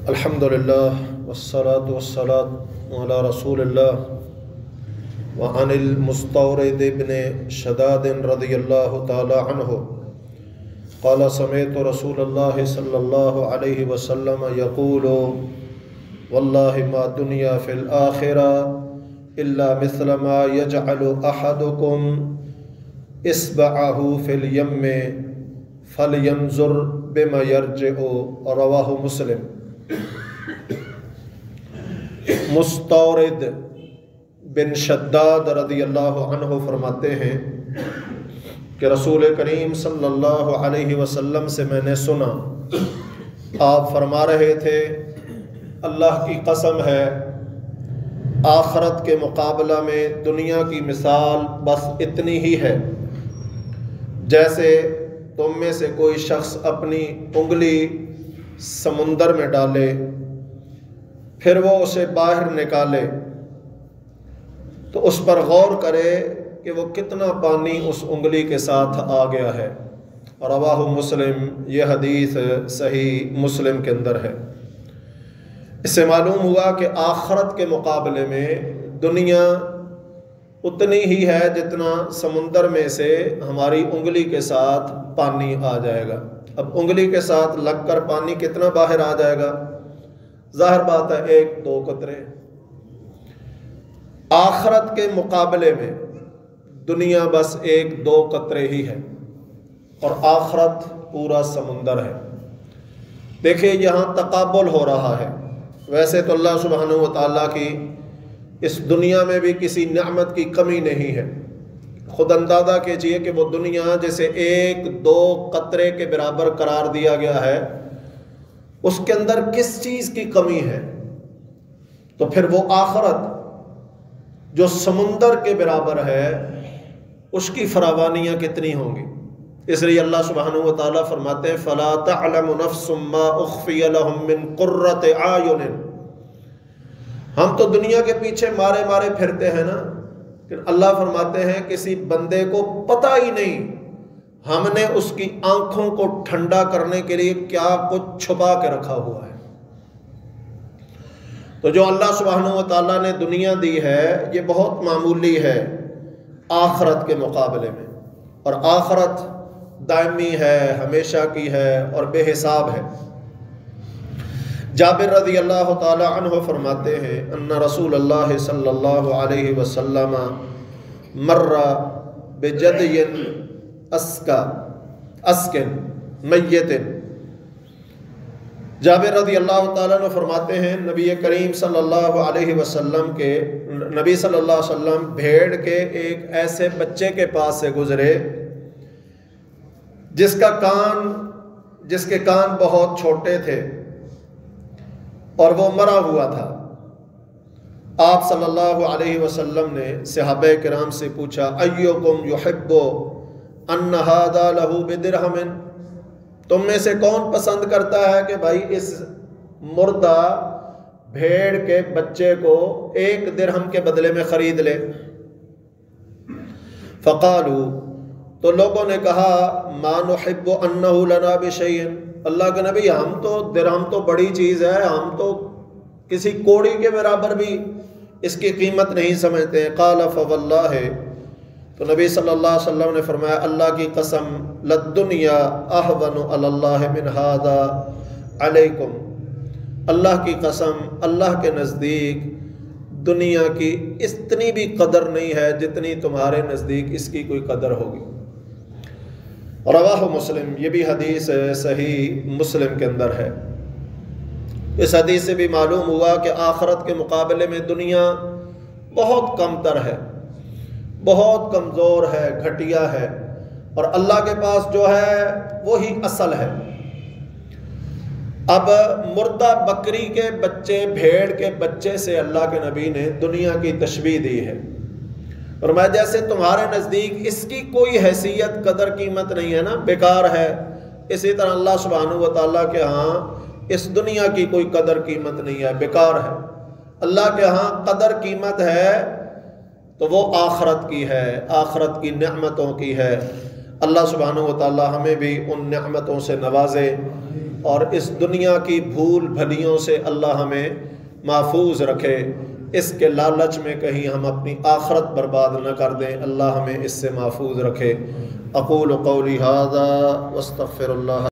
الحمدللہ والصلاة والسلام علی رسول اللہ وعن المستورد ابن شداد رضی اللہ تعالی عنہ قال سمعت رسول اللہ صلی اللہ علیہ وسلم یقول واللہ ما دنیا فی الآخرہ الا مثل ما یجعل احدکم اصبعہ فی الیم فلینظر بما یرجع رواہ مسلم۔ مستورد بن شداد رضی اللہ عنہ فرماتے ہیں کہ رسول کریم صلی اللہ علیہ وسلم سے میں نے سنا، آپ فرما رہے تھے اللہ کی قسم ہے آخرت کے مقابلہ میں دنیا کی مثال بس اتنی ہی ہے جیسے تم میں سے کوئی شخص اپنی انگلی سمندر میں ڈالے پھر وہ اسے باہر نکالے تو اس پر غور کرے کہ وہ کتنا پانی اس انگلی کے ساتھ آ گیا ہے۔ رواہ مسلم، یہ حدیث صحیح مسلم کے اندر ہے۔ اس سے معلوم ہوا کہ آخرت کے مقابلے میں دنیا اتنی ہی ہے جتنا سمندر میں سے ہماری انگلی کے ساتھ پانی آ جائے گا۔ اب انگلی کے ساتھ لگ کر پانی کتنا باہر آ جائے گا؟ ظاہر بات ہے 1-2 قطرے۔ آخرت کے مقابلے میں دنیا بس 1-2 قطرے ہی ہے اور آخرت پورا سمندر ہے۔ دیکھیں یہاں تقابل ہو رہا ہے۔ ویسے تو اللہ سبحانہ و تعالیٰ کی اس دنیا میں بھی کسی نعمت کی کمی نہیں ہے۔ خود اندازہ کیجئے کہ وہ دنیا جسے 1-2 قطرے کے برابر قرار دیا گیا ہے، اس کے اندر کس چیز کی کمی ہے؟ تو پھر وہ آخرت جو سمندر کے برابر ہے اس کی فراوانیاں کتنی ہوں گی۔ اس لیے اللہ سبحانہ و تعالیٰ فرماتے ہیں فَلَا تَعْلَمُ نَفْسٌ مَّا أُخْفِيَ لَهُم مِّن قُرَّةِ أَعْيُنٍ۔ ہم تو دنیا کے پیچھے مارے مارے پھرتے ہیں نا، کہ اللہ فرماتے ہیں کسی بندے کو پتہ ہی نہیں ہم نے اس کی آنکھوں کو ٹھنڈا کرنے کے لیے کیا کچھ چھپا کے رکھا ہوا ہے۔ تو جو اللہ سبحانہ و تعالیٰ نے دنیا دی ہے یہ بہت معمولی ہے آخرت کے مقابلے میں، اور آخرت دائمی ہے، ہمیشہ کی ہے اور بے حساب ہے۔ جابر رضی اللہ تعالی عنہ فرماتے ہیں ان رسول اللہ صلی اللہ علیہ وسلم مر بجدی اسکن میت۔ جابر رضی اللہ تعالیٰ عنہ فرماتے ہیں نبی کریم صلی اللہ علیہ وسلم بھیڑ کے ایک ایسے بچے کے پاس سے گزرے جس کے کان بہت چھوٹے تھے اور وہ مرا ہوا تھا۔ آپ صلی اللہ علیہ وسلم نے صحابہ کرام سے پوچھا ایکم یحب ان ھذا لہ بدرہم، تم میں سے کون پسند کرتا ہے کہ بھائی اس مردہ بھیڑ کے بچے کو 1 درہم کے بدلے میں خرید لے؟ فقالوا، تو لوگوں نے کہا ما نحب انہ لنا بشیء، اللہ کے نبی ہم تو درہم تو بڑی چیز ہے، ہم تو کسی کوڑی کے برابر بھی اس کی قیمت نہیں سمجھتے ہیں۔ قال فواللہ، تو نبی صلی اللہ علیہ وسلم نے فرمایا اللہ کی قسم للدنیا اہون علی اللہ من ھذا علیکم، اللہ کی قسم اللہ کے نزدیک دنیا کی اتنی بھی قدر نہیں ہے جتنی تمہارے نزدیک اس کی کوئی قدر ہوگی۔ رواہ مسلم، یہ بھی حدیث صحیح مسلم کے اندر ہے۔ اس حدیث سے بھی معلوم ہوا کہ آخرت کے مقابلے میں دنیا بہت کم تر ہے، بہت کمزور ہے، گھٹیا ہے، اور اللہ کے پاس جو ہے وہی اصل ہے۔ اب مردہ بکری کے بچے، بھیڑ کے بچے سے اللہ کے نبی نے دنیا کی تشبیہ دی ہے، اور میں جیسے تمہارے نزدیک اس کی کوئی حیثیت قدر قیمت نہیں ہے نا، بیکار ہے، اسی طرح اللہ سبحانہ و تعالیٰ کے ہاں اس دنیا کی کوئی قدر قیمت نہیں ہے، بیکار ہے۔ اللہ کے ہاں قدر قیمت ہے تو وہ آخرت کی ہے، آخرت کی نعمتوں کی ہے۔ اللہ سبحانہ و تعالیٰ ہمیں بھی ان نعمتوں سے نوازے۔ اور اس دنیا کی بھول بھلیوں سے اللہ ہمیں محفوظ رکھے، اس کے لالچ میں کہیں ہم اپنی آخرت برباد نہ کر دیں، اللہ ہمیں اس سے محفوظ رکھے۔ اقول قولی ھذا واستغفر اللہ